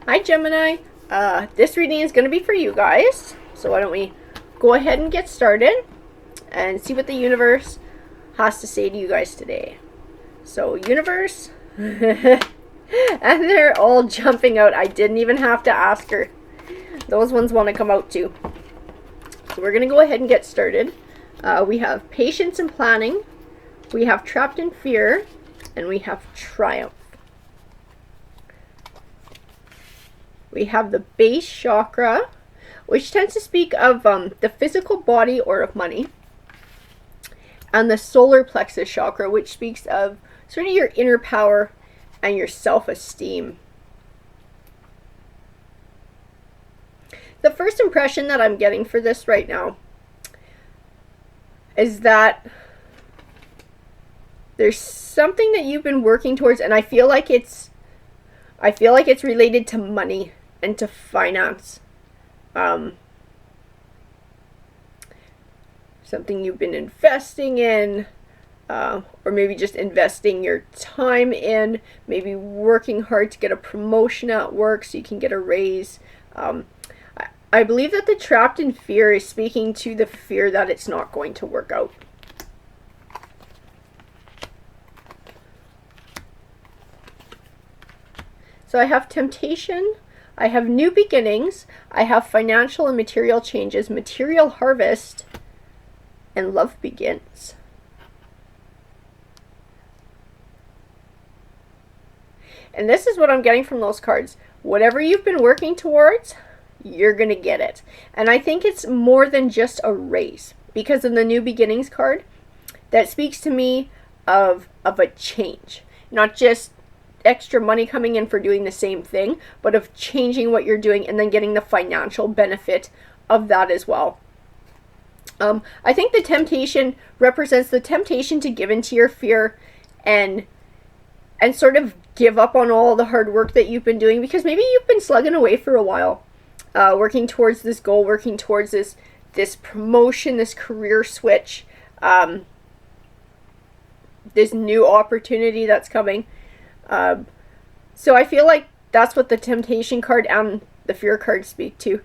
Hi Gemini, this reading is going to be for you guys, so why don't we go ahead and get started and see what the universe has to say to you guys today. So universe, and they're all jumping out. I didn't even have to ask her. Those ones want to come out too. So we're going to go ahead and get started. We have patience and planning, we have trapped in fear, and we have triumph. We have the base chakra, which tends to speak of the physical body or of money. And the solar plexus chakra, which speaks of sort of your inner power and your self-esteem. The first impression that I'm getting for this right now is that there's something that you've been working towards, and I feel like it's related to money and to finance. Something you've been investing in, or maybe just investing your time in, maybe working hard to get a promotion at work so you can get a raise. I believe that the trapped in fear is speaking to the fear that it's not going to work out. So I have temptation, I have new beginnings, I have financial and material changes, material harvest, and love begins. And this is what I'm getting from those cards. Whatever you've been working towards, you're going to get it. And I think it's more than just a raise, because in the new beginnings card, that speaks to me of a change. Not just extra money coming in for doing the same thing, but of changing what you're doing and then getting the financial benefit of that as well. I think the temptation represents the temptation to give into your fear and sort of give up on all the hard work that you've been doing, because maybe you've been slugging away for a while, working towards this goal, working towards this promotion, this career switch, this new opportunity that's coming. So I feel like that's what the temptation card and the fear card speak to.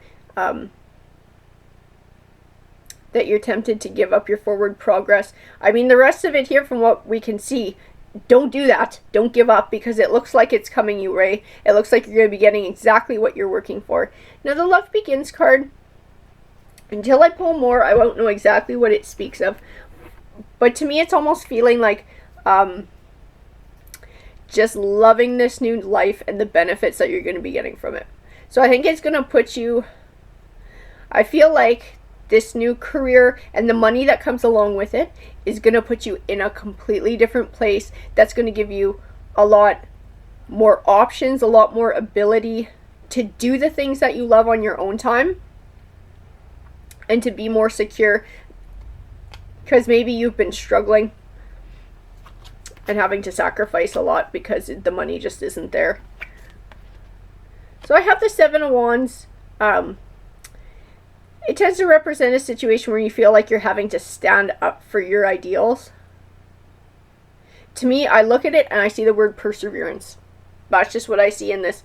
That you're tempted to give up your forward progress. I mean, the rest of it here, from what we can see, don't do that. Don't give up, because it looks like it's coming your way. It looks like you're going to be getting exactly what you're working for. Now, the love begins card, until I pull more, I won't know exactly what it speaks of. But to me, it's almost feeling like just loving this new life and the benefits that you're going to be getting from it. So I think it's going to put you, I feel like this new career and the money that comes along with it is going to put you in a completely different place. That's going to give you a lot more options, a lot more ability to do the things that you love on your own time and to be more secure, because maybe you've been struggling and having to sacrifice a lot because the money just isn't there. So I have the Seven of Wands. It tends to represent a situation where you feel like you're having to stand up for your ideals. To me, I look at it and I see the word perseverance. That's just what I see in this.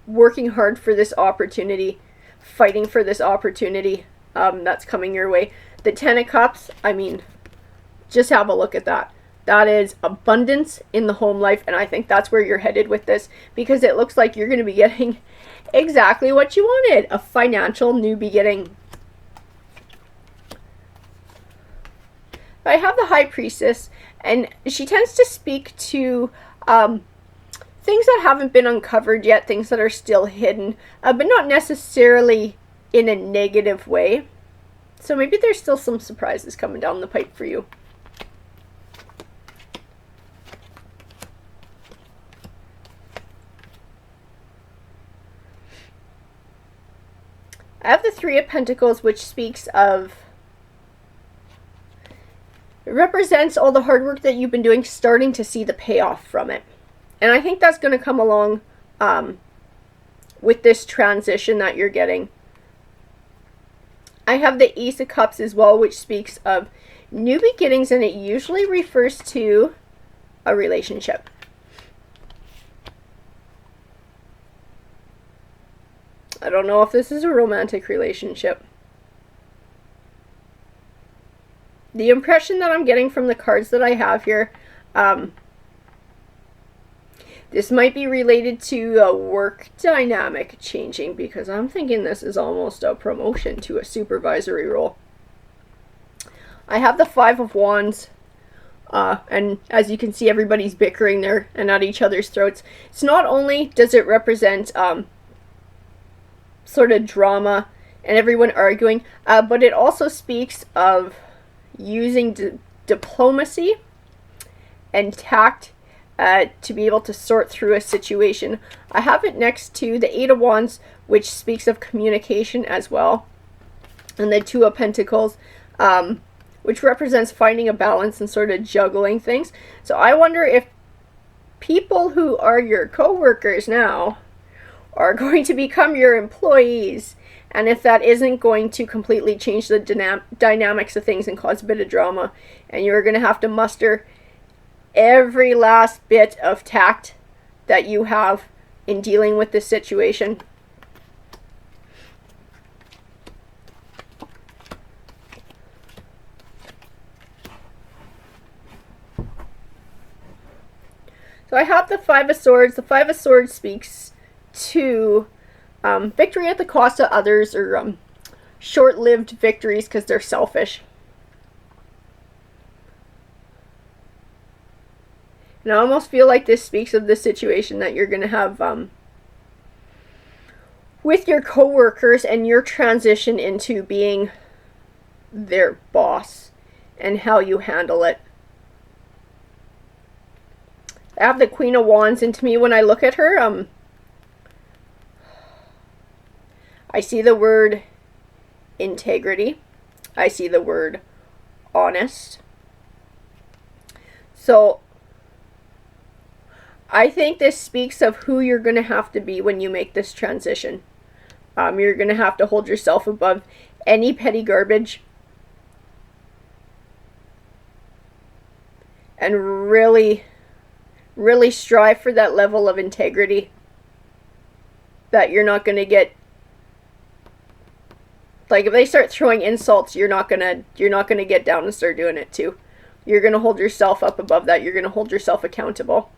Working hard for this opportunity, fighting for this opportunity that's coming your way. The Ten of Cups, I mean, just have a look at that. That is abundance in the home life, and I think that's where you're headed with this, because it looks like you're going to be getting exactly what you wanted, a financial new beginning. I have the High Priestess, and she tends to speak to things that haven't been uncovered yet, things that are still hidden, but not necessarily in a negative way. So maybe there's still some surprises coming down the pipe for you. I have the Three of Pentacles, which speaks of, it represents all the hard work that you've been doing, starting to see the payoff from it. And I think that's going to come along with this transition that you're getting. I have the Ace of Cups as well, which speaks of new beginnings, and it usually refers to a relationship. I don't know if this is a romantic relationship. The impression that I'm getting from the cards that I have here, this might be related to a work dynamic changing, because I'm thinking this is almost a promotion to a supervisory role. I have the Five of Wands, and as you can see, everybody's bickering there and at each other's throats. So not only does it represent sort of drama and everyone arguing, but it also speaks of using diplomacy and tact to be able to sort through a situation. I have it next to the Eight of Wands, which speaks of communication as well, and the Two of Pentacles, which represents finding a balance and sort of juggling things. So I wonder if people who are your co-workers now are going to become your employees, and if that isn't going to completely change the dynamics of things and cause a bit of drama, and you're going to have to muster every last bit of tact that you have in dealing with this situation. So I have the Five of Swords. The Five of Swords speaks to victory at the cost of others, or short-lived victories because they're selfish. And I almost feel like this speaks of the situation that you're going to have with your coworkers and your transition into being their boss and how you handle it. I have the Queen of Wands, and to me, when I look at her, I see the word integrity. I see the word honest. So I think this speaks of who you're going to have to be when you make this transition. You're going to have to hold yourself above any petty garbage and really strive for that level of integrity that you're not going to get. Like, if they start throwing insults, you're not gonna get down and start doing it too. You're gonna hold yourself up above that. You're gonna hold yourself accountable.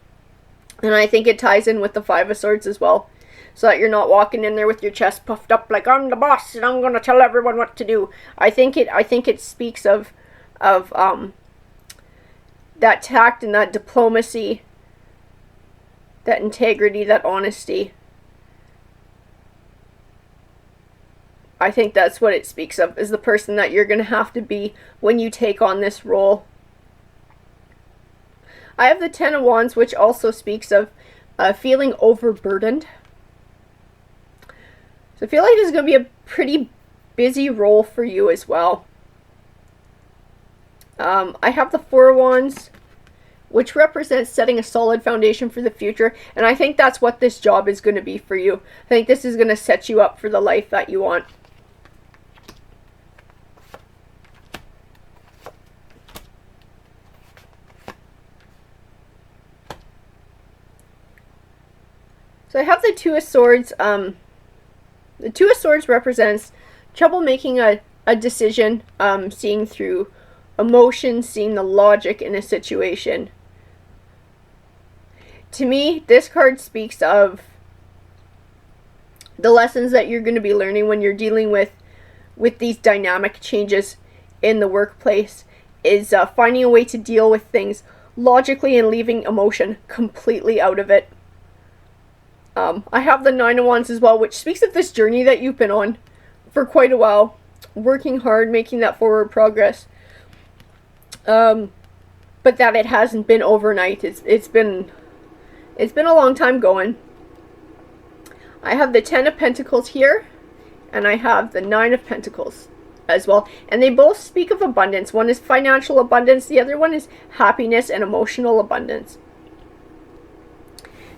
And I think it ties in with the Five of Swords as well, so that you're not walking in there with your chest puffed up like, I'm the boss and I'm gonna tell everyone what to do. I think it speaks of that tact and that diplomacy, that integrity, that honesty. I think that's what it speaks of, is the person that you're going to have to be when you take on this role. I have the Ten of Wands, which also speaks of feeling overburdened. So I feel like this is going to be a pretty busy role for you as well. I have the Four of Wands, which represents setting a solid foundation for the future. And I think that's what this job is going to be for you. I think this is going to set you up for the life that you want. So I have the Two of Swords. The Two of Swords represents trouble making a decision, seeing through emotion, seeing the logic in a situation. To me, this card speaks of the lessons that you're going to be learning when you're dealing with these dynamic changes in the workplace, is finding a way to deal with things logically and leaving emotion completely out of it. I have the Nine of Wands as well, which speaks of this journey that you've been on for quite a while, working hard, making that forward progress. But that it hasn't been overnight. It's been a long time going. I have the Ten of Pentacles here, and I have the Nine of Pentacles as well. And they both speak of abundance. One is financial abundance, the other one is happiness and emotional abundance.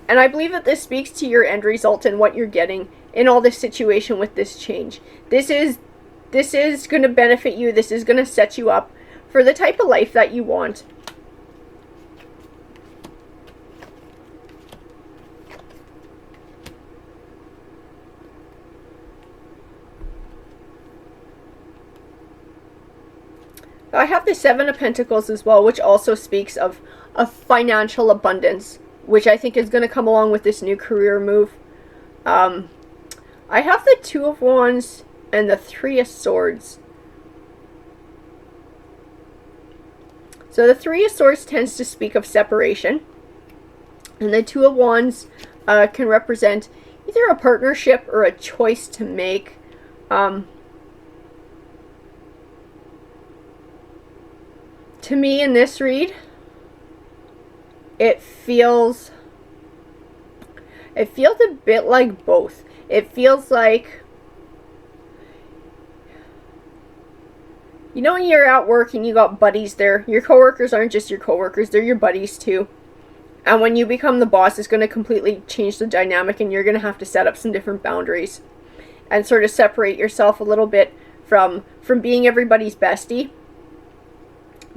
And I believe that this speaks to your end result and what you're getting in all this situation with this change. This is going to benefit you. This is going to set you up for the type of life that you want. I have the Seven of Pentacles as well, which also speaks of financial abundance, which I think is going to come along with this new career move. I have the Two of Wands and the Three of Swords. So the Three of Swords tends to speak of separation, and the Two of Wands can represent either a partnership or a choice to make. To me, in this read, it feels a bit like both. It feels like, you know, when you're at work and you got buddies there, your coworkers aren't just your coworkers, they're your buddies too. And when you become the boss, it's going to completely change the dynamic, and you're going to have to set up some different boundaries and sort of separate yourself a little bit from being everybody's bestie,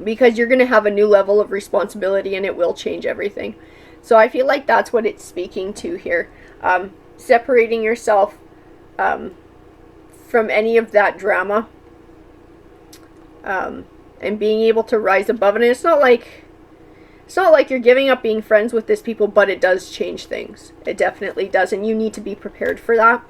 because you're going to have a new level of responsibility and it will change everything. So I feel like that's what it's speaking to here. Separating yourself from any of that drama, and being able to rise above it. And it's not like you're giving up being friends with these people, but it does change things. It definitely does, and you need to be prepared for that.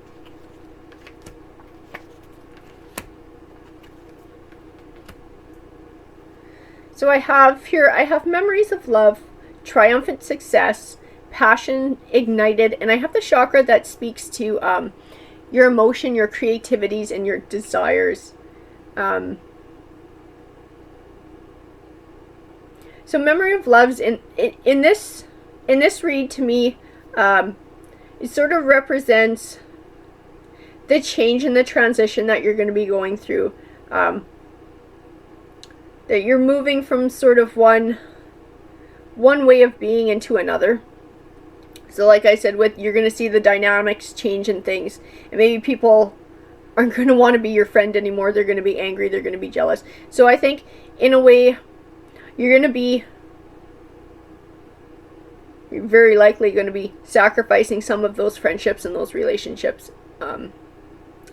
So I have memories of love, triumphant success, passion ignited, and I have the chakra that speaks to your emotion, your creativities, and your desires. So memory of loves in this read, to me, it sort of represents the change and the transition that you're going to be going through. That you're moving from sort of one way of being into another. So like I said, you're going to see the dynamics change in things, and maybe people aren't going to want to be your friend anymore. They're going to be angry, they're going to be jealous. So I think in a way you're very likely going to be sacrificing some of those friendships and those relationships, and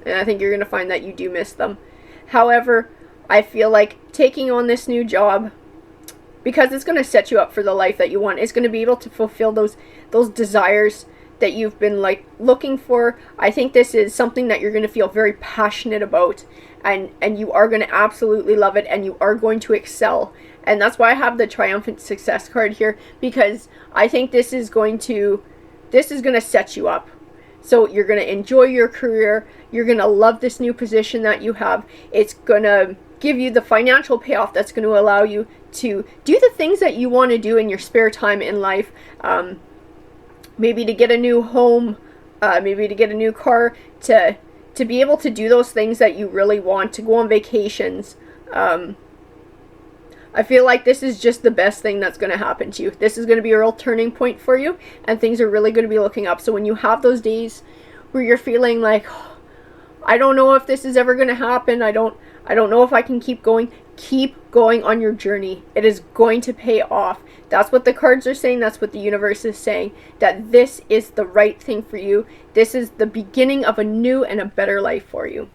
I think you're going to find that you do miss them. However, I feel like taking on this new job, because it's going to set you up for the life that you want, it's going to be able to fulfill those desires that you've been like looking for. I think this is something that you're going to feel very passionate about, and you are going to absolutely love it, and you are going to excel. And that's why I have the triumphant success card here, because I think this is going to set you up. So you're going to enjoy your career. You're going to love this new position that you have. It's going to give you the financial payoff that's going to allow you to do the things that you want to do in your spare time in life. Maybe to get a new home, maybe to get a new car, to be able to do those things that you really want, to go on vacations. I feel like this is just the best thing that's going to happen to you. This is going to be a real turning point for you, and things are really going to be looking up. So when you have those days where you're feeling like, oh, I don't know if this is ever going to happen, I don't know if I can keep going on your journey. It is going to pay off. That's what the cards are saying. That's what the universe is saying, that this is the right thing for you. This is the beginning of a new and a better life for you.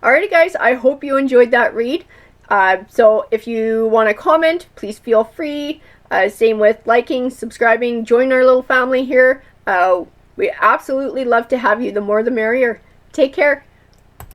Alrighty guys, I hope you enjoyed that read. So if you want to comment, please feel free. Same with liking, subscribing, join our little family here. We absolutely love to have you. The more the merrier. Take care.